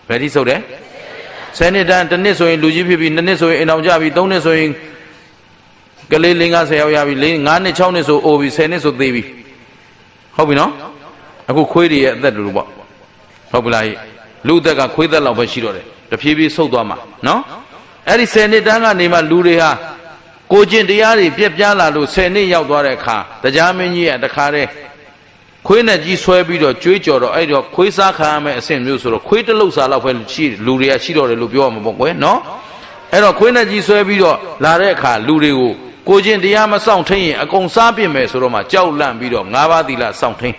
Very so there. Senator and Teniso in Luigi, Neniso in Aujavi, Doneso in Galilinga, Sayavi, Nani Chauneso, Ovi, Seneso, Devi. How we know? I could query at that Luba. How will I? Ludaga quit the love of Shiro, the PB Sodoma, no? Eri Senedanga Nima Luria, Gojin Diari, Piapjala, Sene Yaudoreka, the Jamini and the Kare, Queen and G. Swabido, Twitch or Edo, Quisaka, Saint Muso, quit the Lusala when she, Luria, Shido, Lubioma, no? Edo Queen and G. Swabido, Lareka, Lurio, Gojin Diama Soundtain, a Consapi Mesoroma, Jow Lambido, Navadilla Soundtain.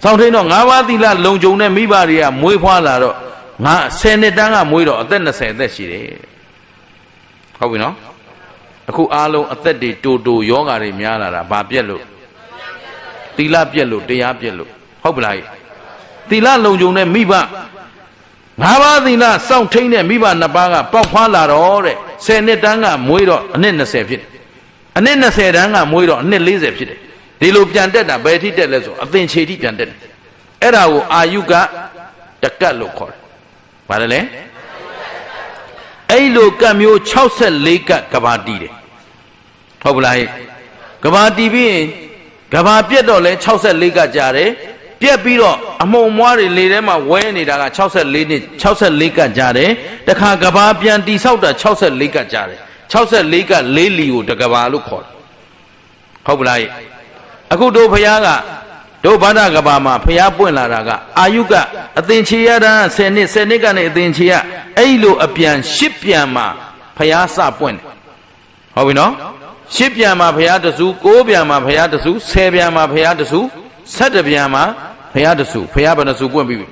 Soundtain on Navadilla, Longjone, Mibaria, Muipala, Senedanga Muido, then the same that she. How we know? Aku alo at that day to do yoga remiana, Babielo. Tila Bielo, Diabielo. How will I? Tila Longjone, Miba. Navadilla, Soundtain, Miba Nabaga, Papala, or Senedanga, Muido, and then the same. And then the Sedanga, Muido, and then Lizard. They look Jandetta, Betty Teleso, I think she did. Erao, Ayuga, the Galo call. Padale? Elo Camio Chausa Lake Gabadi. How will I? Gabadi being Gabapiadole, Chausa Lake Jare, Piapiro, among Mari Lema, when it are Chausa Lake Jare, the Kagabapian di Sauta Chausa Lake Jare, Chausa Lake Liliu, the Gavalu call. How will I? Aku do Payaga, do Bada Gabama, Payapuela Raga, Ayuga, Athenchia, Senegan, Athenchia, Elo Apian, Shipiama, Payasa Point. How we know? Shipiama Payadasu, Gobiama Payadasu, Sebiama Payadasu, Satabiama Payadasu, Payabanasu, Gumbi.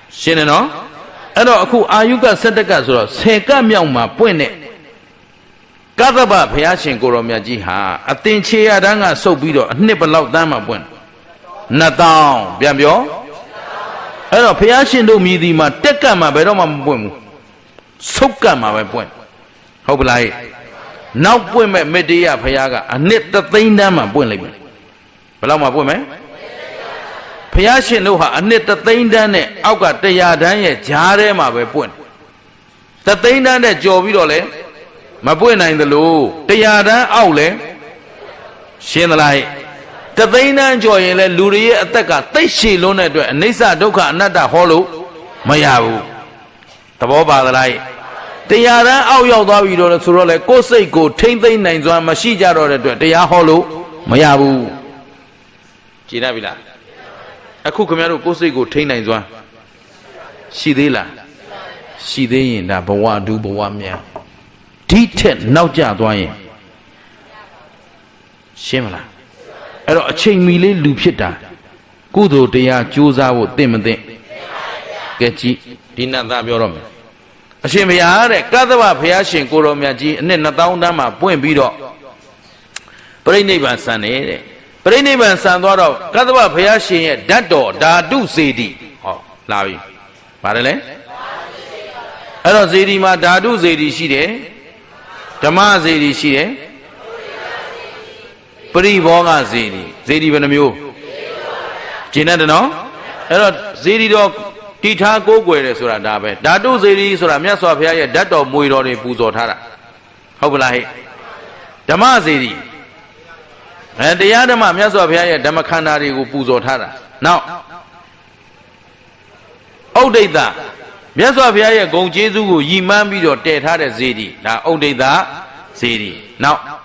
Shinano? Ado Aku Ayuga Santacasura, Seka Miama, Puene. Gadaba Payashin Goromia Jiha, a thin chair danga so bido, a nipple out dama buen. Natao, Biambio? Hello, Payashin do midima, Tekama, Bedoma buen. Sokama, my point. How will I? Now, women, Media Payaga, a knit the thing dama buen. Palama women? Payashin no, a knit the thing dane, Auga, the Yadane, Jarema, my point. The thing done that Jovidole. My boy in the low, the Yada, Aule, Shinalai, the Vaina enjoy a Luria attacker, Tishi Luna, Nisa Doka, another hollow, Mayabu. The Boba the light. The Yada, Auyo, Surole, Koseko, Tainting Nanzwan, Mashija, or the Yaholo, Mayabu. Jinavila. A Kukamero Koseko, Tainting Shidila. Shide in the Bawa do Bawamia. T10 now Jadway Shimla. A chain mealy lupita. Kudo dea Josa would dimate. Getchi, Dina Dabiorum. A shimia, Kadava Piashin, Koromiaji, and then Nataundama, Point Bido. Preneva Sane. Preneva Sandoro, Kadava Piashin, that door, Dadu Zedi. Oh, Lavi. Parale? Hello, Zedima, Dadu Zedi, she day. Dama Zedi Shire Puri Boga Zedi Zedi Venamu Jinadano Erot Zedi dog Tita go where Sura Dabe Dadu Zedi Sura Miasofia Dato Muiro Puzotara. How will I? Dama Zedi and the Yadama Miasofia Damakanari Puzotara. Now Oh Data Miasofia go Jesu Yiman or dead had a Zedi. Now, oh, they that Zedi. Now,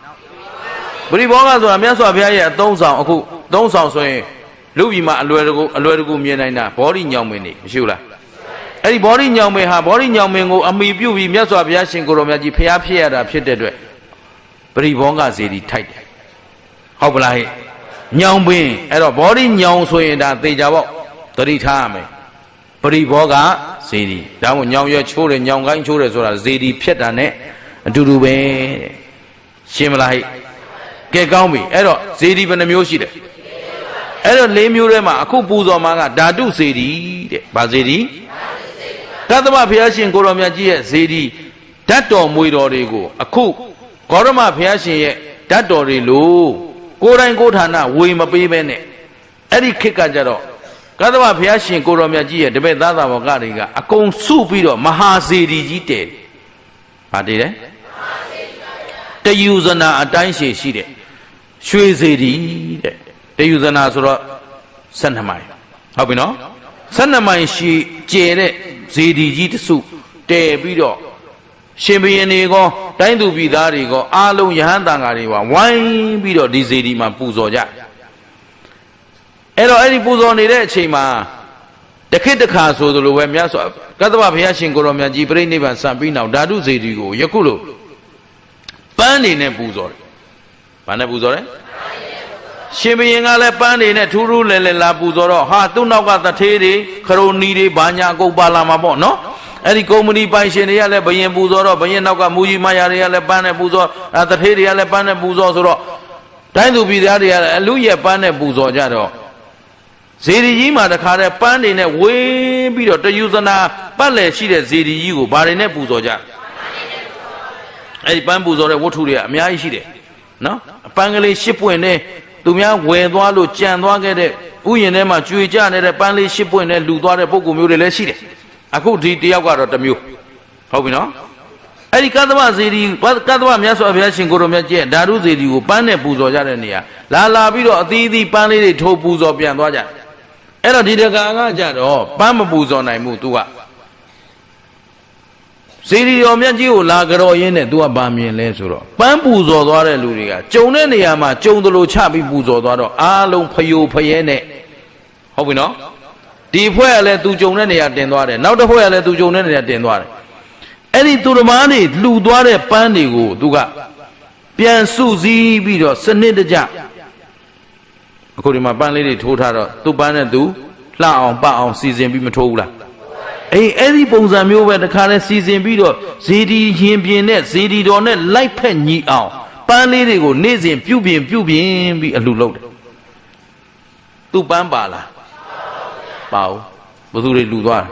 Bribogas or Miasofia, don't sound so. Lubima, Luergo Miana, body young mini, Shula. Any body young may have body young mango, and me view Miasofia Singoromaji Pia Piedre. Bribonga Zedi tight. How will I? Young wing, at a body young so in that they java 30 times. Briboga. Zedi. That when young children, young children, so as Zedi Pietane, and do be Shimlai. Get Gambi, Edo, Zedi Venamushi. Edo Lemurema, Akupuzo Manga, Dadu Zedi, Bazedi. Tatama Piashin Goromiaji, Zedi, Tato Muidorigo, Aku, Goroma Piashin, Tato Rilu, Goran Gotana, Wima Bibene, Eddie Kikajaro. ကသဗ္ဗဘုရားရှင်ကိုတော်မြတ်ကြီးရဲ့တပည့်သားသားဘောကတွေကအကုန်စုပြီးတော့မဟာစေတီကြီးတည်ဗာတည်တယ်တယူဇနာအတိုင်းရှည်ရှိတဲ့ရွှေစေတီတဲ့တယူဇနာဆိုတော့12မိုင်ဟုတ်ပြီနော်12မိုင်ရှိကျယ်တဲ့ဇေဒီကြီးတစုတည်ပြီးတော့ရှင်ဘုရင်တွေကောတိုင်းသူပြည်သားတွေကောအားလုံးယဟန်တန်ဃာတွေပါဝိုင်းပြီးတော့ဒီဇေဒီမှာပူဇော်ကြအဲ့တော့အဲ့ဒီပူဇော်နေတဲ့အချိန်မှာတခိတခါဆိုသလိုပဲမြတ်စွာကသဗ္ဗဘုရားရှင်ကိုတော်မြတ်ကြီးပြိဋိဘံစံပြီးနောက်ဓာတုဇေဒီကိုယခုလိုပန်းနေနဲ့ပူဇော်တယ်။ဘာနဲ့ပူဇော်တယ်။ရှင်ဘုရင်ကလည်းပန်းနေနဲ့ထူးထူးလဲလဲလာပူဇော်တော့ဟာသူ့နောက်ကတထေးတွေခရိုနီတွေဘာညာအကုန်ပါလာမှာပေါ့နော်။အဲ့ဒီကုမ္ပဏီပိုင်ရှင်တွေကလည်းဘုရင်ပူဇော်တော့ဘုရင်နောက်ကမူကြီးမယာတွေကလည်းပန်းနဲ့ပူဇော်တထေးတွေကလည်းပန်းနဲ့ပူဇော်ဆိုတော့တိုင်းသူပြည်သားတွေကလည်းအလူရဲ့ပန်းနဲ့ပူဇော်ကြတော့ဇေဒီကြီးမှာတခါတည်းပန်းတွေနဲ့ဝေးပြီးတော့တယူဇနာပတ်လည်ရှိတဲ့ဇေဒီကြီးကိုဘာတွေနဲ့ပူဇော်ကြအဲ့ဒီပန်းပူဇော်တဲ့ဝတ္ထုတွေကအများကြီးရှိတယ်နော်အပန်းကလေး10ပွင့်နဲ့သူများဝယ်သွားလို့ကြံသွားခဲ့တဲ့ဥယျာဉ်ထဲမှာကျွေကြနေတဲ့ပန်းလေး10ပွင့်နဲ့လူသွားတဲ့ပုံကူမျိုးတွေလည်းရှိတယ်အခုဒီတယောက်ကတော့တစ်မျိုးဟုတ်ပြီနော်အဲ့ဒီကသဗ္ဗဇေဒီကသဗ္ဗမြတ်စွာဘုရားရှင်ကိုတော်မြတ်ကြီးဓာတုဇေဒီကိုပန်းနဲ့ပူဇော်ကြတဲ့နေရာလာပြီးတော့အသီးသီးပန်းလေးတွေထိုးပူဇော်ပြန်သွားကြအဲ့တော့ဒီတကာကကြတော့ပန်းမပူဇော်နိုင်ဘူး तू ကဇေဒီတော်မြတ်ကြီးကိုလာကြော်ရင်းနဲ့ तू ကဗာမြင်လဲဆိုတော့ပန်းပူဇော်သွားတဲ့လူတွေကကြုံတဲ့နေရာမှာကြုံသလိုချပြီးပူဇော်သွားတော့အားလုံးဖယိုဖယဲနဲ့ဟုတ်ပြီနော်ဒီဖွဲ့ကလည်း तू ကြုံတဲ့နေရာတင်သွားတယ်နောက်တစ်ဖွဲ့ကလည်း तू ကြုံတဲ့နေရာတင်သွားတယ်အဲ့ဒီသူတော်မားတွေလှူသွားတဲ့ပန်းတွေကို तू ကပြန်စုစည်းပြီးတော့စနစ်တကျအခုဒီမှာပန်းလေးတွေထိုးထားတော့သူ့ပန်းနဲ့သူလှအောင်ပတ်အောင်စီစဉ်ပြီးမထိုးဘူးလားအဲ့ဒီပုံစံမျိုးပဲတခါလဲစီစဉ်ပြီးတော့ဇေဒီရင်ပြင်နဲ့ဇေဒီတော်နဲ့လိုက်ဖက်ညီအောင်ပန်းလေးတွေကိုနေ့စဉ်ပြုပြင်ပြီးအလှလုပ်တယ်သူ့ပန်းပါလားပါဘူးဘယ်သူတွေလှူသွားတယ်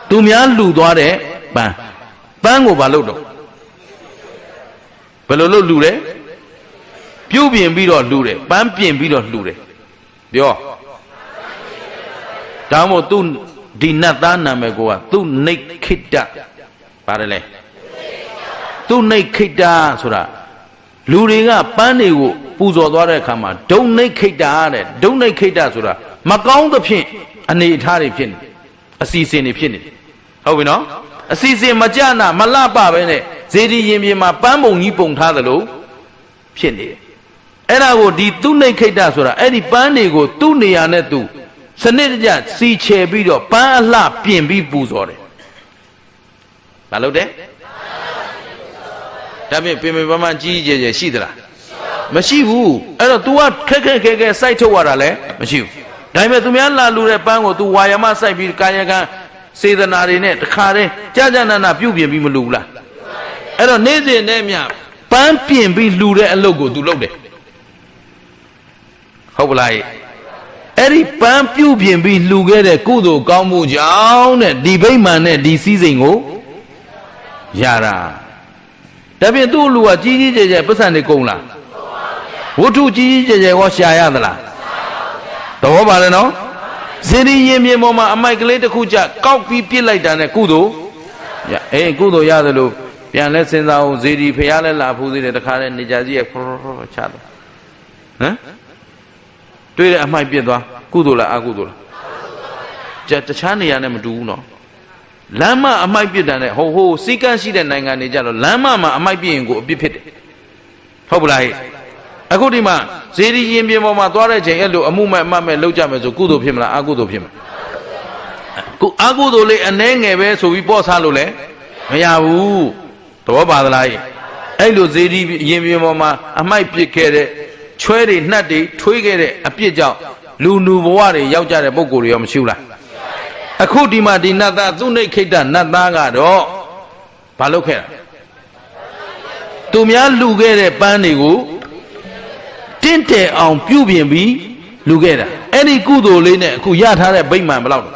သူများလှူသွားတဲ့ပန်းကိုဘာလုပ်တော့ဘယ်လိုလုပ်လှူတယ်ပြုပြင်ပြီးတော့လှူတယ်ပန်းပြင်ပြီးတော့လှူတယ်ပြောဒါမှမဟုတ်သူဒီနတ်သားနာမည်ကိုကသူနိခိတပါတယ်လေသူနိခိတဆိုတာလူတွေကပန်းတွေကိုပူဇော်သွားတဲ့အခါမှာဒုနိခိတတဲ့ဒုနိခိတဆိုတာမကောင်းသဖြင့်အနေအထားတွေဖြစ်နေအစီအစဉ်တွေဖြစ်နေဟုတ်ပြီနော်အစီအစဉ်မကြနာမလှပပဲနဲ့ဇေဒီရင်ပြင်မှာပန်းပုံကြီးပုံထားသလိုဖြစ်နေတယ်အဲ့ဒါကိုဒီသူနိခိတဆိုတာအဲ့ဒီပန်းတွေကိုသူ့နေရာနဲ့သူစနစ်တကျစီချယ်ပြီးတော့ပန်းအလှပြင်ပြီးပူဇော်တယ်။မလုပ်တယ်။ဒါဖြင့်ပင်ပန်းကြီးကျယ်ရှိသလား။မရှိဘူး။အဲ့တော့ तू ကခက်စိုက်ထုတ်ရတာလည်းမရှိဘူး။ဒါပေမဲ့သူများလာလူတဲ့ပန်းကို तू ဝါယမစိုက်ပြီးကာယကံစေတနာတွေနဲ့တခါတည်းကြာနာပြုတ်ပြင်ပြီးမလူဘူးလား။အဲ့တော့နေ့စဉ်နဲ့မြပန်းပြင်ပြီးလူတဲ့အလုပ်ကို तू လုပ်တယ်။ဟုတ်ပလား။အဲ့ဒီပန်းပြုတ်ပြင်ပြီးလှူခဲ့တဲ့ကုသိုလ်ကောင်းမှုကြောင့်တဲ့ဒီဗိမာန်နဲ့ဒီစည်းစိမ်ကိုရတာဒါဖြင့်သူ့လူကကြီးကျယ်ပတ်စံတွေကုန်လားဝတ္ထုကြီးကျယ်ရောရှာရသလားသဘောပါလဲနော်ဇေဒီရင်ပြင်ပေါ်မှာအမိုက်ကလေးတစ်ခုကြကောက်ပြီးပြစ်လိုက်တာနဲ့ကုသိုလ်ကုသိုလ်ရသလိုပြန်လဲစဉ်းစားအောင်ဇေဒီဖျားလဲလာဖူးသေးတယ်တခါလဲနေကြကြီးရချတော့ဟမ်တွေ့တဲ့အမိုက်ပြစ်သွားကုသိုလ်လားအကုသိုလ်လားတခြားနေရာနဲ့မတူဘူးနော်လမ်းမအမိုက်ပြစ်တယ်နဲ့ဟိုစီကန်းရှိတဲ့နိုင်ငံတွေကြတော့လမ်းမမှာအမိုက်ပြစ်ရင်ကိုအပြစ်ဖြစ်တယ်ဟုတ်ပလားဟဲ့အခုဒီမှာဇေဒီရင်ပြင်ပေါ်မှာသွားတဲ့ချိန်အဲ့လိုအမှုမဲ့အမှတ်မဲ့လောက်ကြမယ်ဆိုကုသိုလ်ဖြစ်မလားအကုသိုလ်ဖြစ်မလားအကုသိုလ်လေးအနှဲငယ်ပဲဆိုပြီးပေါ့စားလို့လည်းမရဘူးသဘောပါသလားဟဲ့အဲ့လိုဇေဒီရင်ပြင်ပေါ်မှာအမိုက်ပြစ်ခဲ့တဲ့ချွဲတွေနှက်တွေထွေးခဲ့တဲ့အပြစ်ကြောင့်လူနူဘဝတွေရောက်ကြတဲ့ပုံကိုယ်တွေရောမရှိဘူးလားအခုဒီမှာဒီနတ်သားသူနိခိတနတ်သားကတော့ဘာလုပ်ခဲ့တာသူများလှူခဲ့တဲ့ပန်းတွေကိုတင့်တယ်အောင်ပြုပြင်ပြီးလှူခဲ့တာအဲ့ဒီကုသိုလ်လေးနဲ့အခုရထားတဲ့ဗိမာန်ဘယ်လောက်လဲ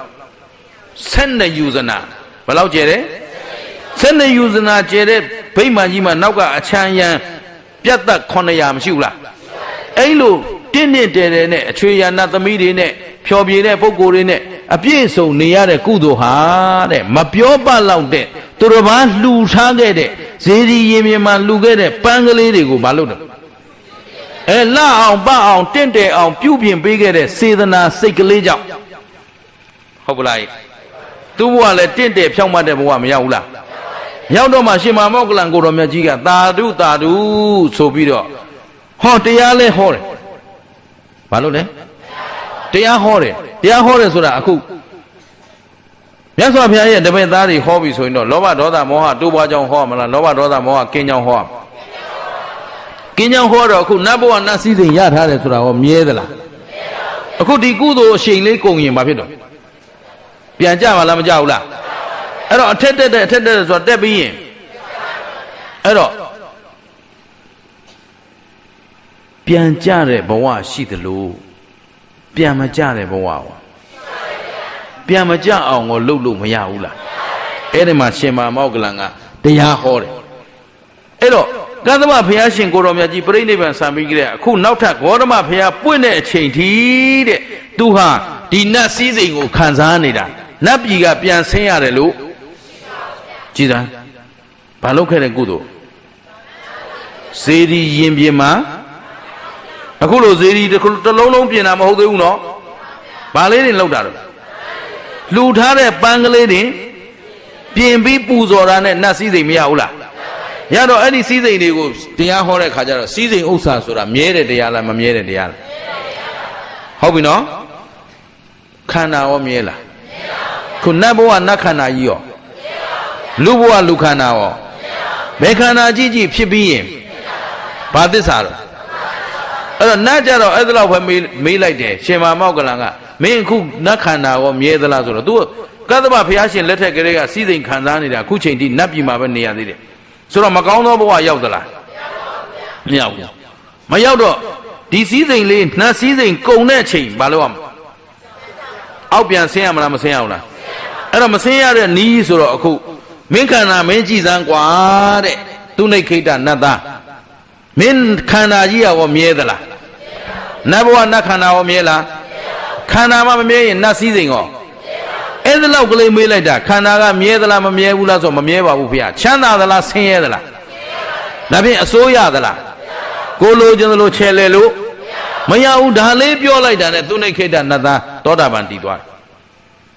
12ယူဇနာဘယ်လောက်ကျဲတယ်12ယူဇနာကျဲတဲ့ဗိမာန်ကြီးမှာနောက်ကအချမ်းရံပြတ်သက်900မရှိဘူးလားအဲ့လိုတင်းတယ်နဲ့အချွေရနတ်သမီးတွေနဲ့ ဖြောပြေတဲ့ပုဂ္ဂိုလ်တွေနဲ့အပြည့်စုံနေရတဲ့ကုသိုလ်ဟာတဲ့မပြောပလောက်တဲ့သူတစ်ပါးလှူထားခဲ့တဲ့ဇေဒီရင်မြင်မှာလှူခဲ့တဲ့ပန်းကလေးတွေကိုမလုပ်တော့လှအောင်ပအောင်တင့်တယ်အောင်ပြုပြင်ပေးခဲ့တဲ့စေတနာစိတ်ကလေးကြောင့်ဟုတ်ပလားသူ့ဘဝလည်းတင့်တယ်ဖြောင့်မတ်တဲ့ဘဝမရောက်ဘူးလားရောက်တော့မှရှင်မမောကလန်ကိုတော်မြတ်ကြီးကသာဓုသာဓုဆိုပြီးတော့ဟောတရားလဲဟောတယ်ဘာလို့လဲတရားဟောတယ်ဆိုတာအခုမြတ်စွာဘုရားရဲ့တပည့်သားတွေဟောပြီဆိုရင်တော့လောဘဒေါသမောဟတိုးပွားကြောင်းဟောမလားလောဘဒေါသမောဟကင်းကြောင်းဟောကင်းကြောင်းဟောတော့အခုနတ်ဘဝနတ်စည်းစိမ်ရထားတယ်ဆိုတာဟောမြဲသလားအခုဒီကုသိုလ်အရှိန်လေးကုန်ရင်ဘာဖြစ်တော့ပြန်ကြပါလားမကြဘူးလားအဲ့တော့အထက်တက်ဆိုတာတက်ပြီးရင်အဲ့တော့ပြန်ကြတဲ့ဘဝရှိသလိုပြန်မကြတဲ့ဘဝရောပြန်မကြအောင်ကိုလှုပ်လို့မရဘူးလားအဲ့ဒီမှာရှင်မာမောကလန်ကတရားဟောတယ်အဲ့တော့ကသမဘုရားရှင်ကိုတော်မြတ်ကြီးပြိဋိဘံဆံပြီးကြတဲ့အခုနောက်ထပ်ဂေါတမဘုရားပွင့်တဲ့အချိန်ထိတဲ့သူဟာဒီနတ်စည်းစိမ်ကိုခံစားနေတာနတ်ပြည်ကပြန်ဆင်းရတယ်လို့ကြည်သာဘာလုပ်ခဲ့တဲ့ကုသိုလ်ဇေဒီရင်ပြင်မှာအခုလိုဇေဒီတစ်လုံးလုံးပြင်တာမဟုတ်သေးဘူးနော်ဘာလေးတွေလောက်တာတော့လှူထားတဲ့ပန်းကလေးတွေပြင်ပြီးပူဇော်တာနဲ့နတ်စည်းစိမ်မရဘူးလားရတော့အဲ့ဒီစည်းစိမ်တွေကိုတရားဟောတဲ့ခါကျတော့စည်းစိမ်ဥစ္စာဆိုတာမြဲတဲ့တရားလားမမြဲတဲ့တရားလားဟုတ်ပြီနော်ခန္ဓာရောမြဲလားခုနတ်ဘဝနတ်ခန္ဓာကြီးရောလူဘဝလူခန္ဓာရောဘယ်ခန္ဓာကြီးဖြစ်ပြီးရင်ဘာသစ္စာတော့အဲ့တော့နတ်ကြတော့အဲ့ဒါလောက်ပဲမေးလိုက်တယ်ရှင်မာမောကလန်ကမင်းအခုနတ်ခန္ဓာရောမြဲသလားဆိုတော့ तू ကသဗ္ဗဘုရားရှင်လက်ထက်ကလေးကစည်းစိမ်ခံစားနေတာအခုချိန်ထိနတ်ပြည်မှာပဲနေရသေးတယ်ဆိုတော့မကောင်းသောဘဝရောက်သလားမရောက်ဘူးမရောက်တော့ဒီစည်းစိမ်လေးနတ်စည်းစိမ်ကုန်တဲ့အချိန်ဘာလို့အောင်အောက်ပြန်ဆင်းရမလားမဆင်းရဘူးလားအဲ့တော့မဆင်းရတဲ့နီးဆိုတော့အခုမင်းခန္ဓာမင်းကြည်စမ်းกว่าတဲ့သူနှိတ်ခိတ္တနတ်သားမင်းခန္ဓာကြီးရောမြဲသလားနတ်ဘဝနတ်ခန္ဓာရောမြဲလားခန္ဓာမှမမြဲရင်နတ်စည်းစိမ်ရောအဲ့ဒါလောက်ကလေးမေးလိုက်တာခန္ဓာကမြဲသလားမမြဲဘူးလားဆိုမမြဲပါဘူးဖေ။ချမ်းသာသလားဆင်းရဲသလားဒါဖြင့်အစိုးရသလားကိုလိုချင်သလိုချဲလဲလို့မရဘူးဒါလေးပြောလိုက်တာနဲ့သူနှိတ်ခိတ္တနတ်သားသောတာပန်တည်သွားတယ်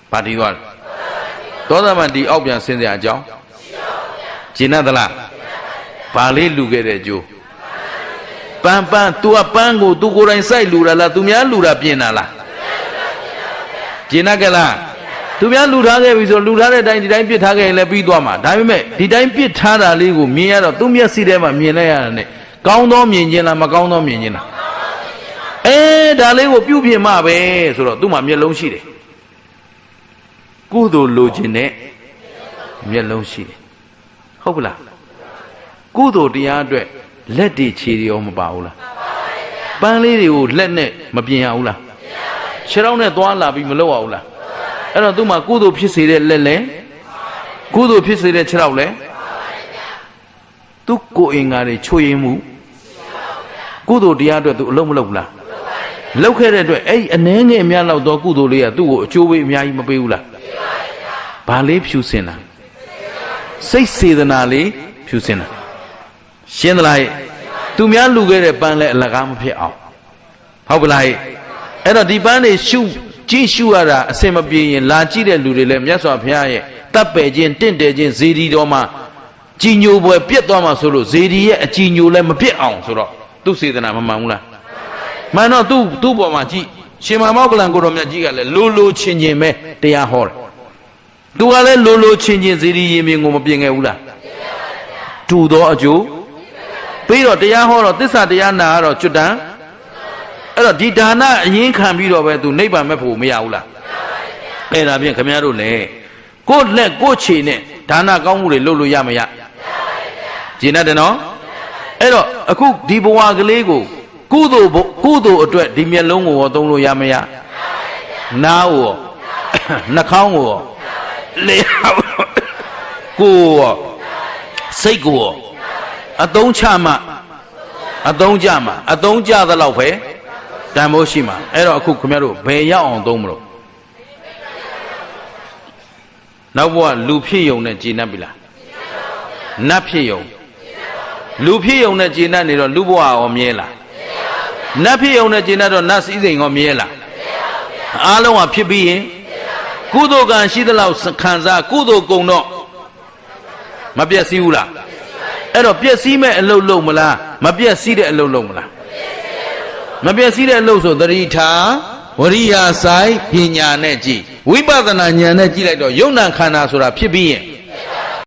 ။ဘာတည်သွားလဲသောတာပန်တည်အောက်ပြန်ဆင်းစရာအကြောင်းရှင်းသလားဘာလေးလူခဲ့တဲ့ကျိုးပန်း तू ကပန်းကို तू ကိုယ်တိုင်စိုက်လူတာလား तू များလူတာပြင်တာလားပြင်တတ်ကြလား तू များလူထားခဲ့ပြီဆိုလူထားတဲ့အတိုင်းဒီတိုင်းပြစ်ထားခဲ့ရင်လည်းပြီးသွားမှာဒါပေမဲ့ဒီတိုင်းပြစ်ထားတာလေးကိုမြင်ရတော့ तू မျက်စိထဲမှာမြင်လိုက်ရတာနဲ့ကောင်းသောမြင်ခြင်းလားမကောင်းသောမြင်ခြင်းလားဒါလေးကိုပြုပြင်မှပဲဆိုတော့ तू မှာမျက်လုံးရှိတယ်ကုသိုလ်လိုချင်တဲ့မျက်လုံးရှိတယ်ဟုတ်ပလားကုသိုလ်တရားအတွက်လက်တွေခြေတွေရောမပါဘူးလားပန်းလေးတွေကိုလက်နဲ့မပြင်ရဘူးလားခြေထောက်နဲ့သွားလာပြီးမလုပ်ရဘူးလားအဲ့တော့သူ့မှာကုသိုလ်ဖြစ်စေတဲ့လက်လဲကုသိုလ်ဖြစ်စေတဲ့ခြေထောက်လဲသူကိုယ်အင်္ဂါတွေချွေရင်မှုကုသိုလ်တရားအတွက်သူအလုံးမလုပ်ဘူးလားလုပ်ခဲ့တဲ့အတွက်အဲ့ဒီအနှဲငယ်အများလောက်သောကုသိုလ်လေးကသူ့ကိုအကျိုးပေးအများကြီးမပေးဘူးလားဘာလေးဖြူစင်တာစိတ်စေတနာလေးဖြူစင်တာရှင်းသလားသူများလူခဲ့တဲ့ပန်းလဲအလကားမဖြစ်အောင်ဟုတ်ပလားအဲ့တော့ဒီပန်းတွေကြည့်ရှုရတာအစင်မပြေရင်လာကြည့်တဲ့လူတွေလည်းမြတ်စွာဘုရားရဲ့တပ်ပယ်ခြင်းတင့်တယ်ခြင်းဇေဒီတော်မှာကြည်ညိုပွဲပြတ်သွားမှာဆိုလို့ဇေဒီရဲ့အကြည်ညိုလည်းမပြတ်အောင်ဆိုတော့သူစေတနာမမှန်ဘူးလားမှန်တော့သူ့ပေါ်မှာကြည့်ရှင်မာမောကလန်ကိုတော်မြတ်ကြီးကလည်းလိုချင်းချင်းပဲတရားဟောတယ်သူကလည်းလိုချင်းချင်းဇေဒီရင်မြင်ကိုမပြင်ခဲ့ဘူးလားတူသောအကျိုးပြီးတော့တရားဟောတော့သစ္စာတရားနာကတော့ကျွတ်တန်အဲ့တော့ဒီဒါနအရင်ခံပြီးတော့ပဲသူနိဗ္ဗာန်မဲ့ဖို့မရဘူးလားအဲ့ဒါဖြင့်ခင်ဗျားတို့လည်းကိုယ့်လက်ကိုယ့်ခြေနဲ့ဒါနကောင်းမှုတွေလုပ်လို့ရမရကျင်တတ်တယ်နော်အဲ့တော့အခုဒီဘဝကလေးကိုကုသိုလ်အတွက်ဒီမျက်လုံးကိုရောသုံးလို့ရမရနားကိုရောနှာခေါင်းကိုရောလေကိုရောစိတ်ကိုရောအသုံးချမှအသုံးကြမှအသုံးကြသလောက်ပဲ တန်ဖိုးရှိမှာအဲ့တော့အခုခင်ဗျားတို့ဘယ်ရောက်အောင်သုံးမလို့နောက်ဘဝလူဖြစ်ယုံနဲ့ကျေနပ်ပြီလားနတ်ဖြစ်ယုံလူဖြစ်ယုံနဲ့ကျေနပ်နေတော့လူဘဝရောမြဲလားနတ်ဖြစ်ယုံနဲ့ကျေနပ်တော့နတ်စည်းစိမ်ရောမြဲလားအားလုံးကဖြစ်ပြီးရင်ကုသိုလ်ကံရှိသလောက်ခံစားကုသိုလ်ကုံတော့မပြည့်စည်ဘူးလားအဲ့တော့ပြည့်စည်မဲ့အလုပ်လုပ်မလားမပြည့်စည်တဲ့အလုပ်လုပ်မလားမပြည့်စည်တဲ့အလုပ်ဆိုသတိထားဝရိယဆိုင်ပညာနဲ့ကြည့်ဝိပဿနာဉာဏ်နဲ့ကြည့်လိုက်တော့ယုံနာခန္ဓာဆိုတာဖြစ်ပြီးရင်